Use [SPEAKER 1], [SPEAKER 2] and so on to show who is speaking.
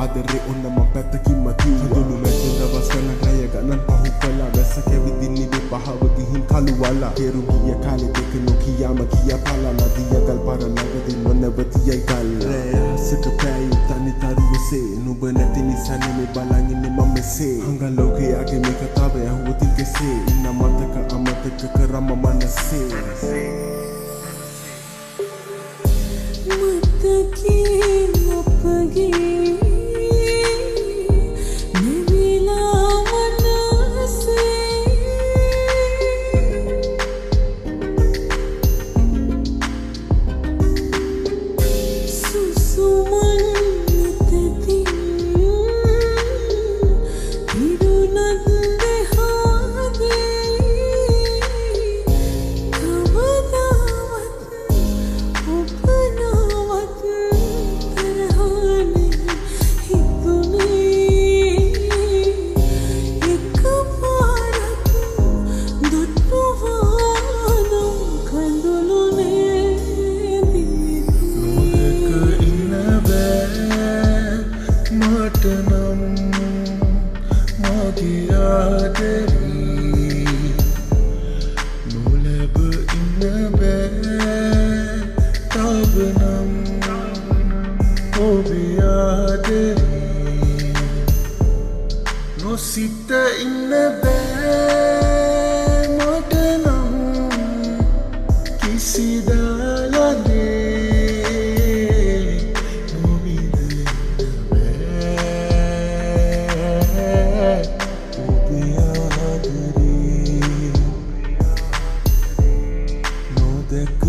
[SPEAKER 1] ආදරේ ඔන්න මම පැත්තකින්ම කිව්වා හඳුනු මැදෙන් දවස් ගණන් රැය ගණන් පහු කළා වැස්ස කැවිදින් ඉබේ පහව ගිහින් කළු වලා තේරු ගිය කාලේ දෙක නොකියාම කියා පලා නදිය ගල් පාර ළඟදී නොනවතියයි ගල් රැය හසට පෑයි තනි තරුවසේ නුඹ නැති නිසා නෙමෙයි බලන් ඉන්නේ මම මෙසේ හංග ලෝකයාගේ මේ කතාව ඇහුවොත් කෙසේ ඉන්න මතක අමතක කරම මනසේ
[SPEAKER 2] මතකේ අපගේ
[SPEAKER 3] නොසිත ඉන්න බෑ මට නම් කිසිදාලදේ නොවිදින්න බෑ ඔබේ ආදරේ නොදැක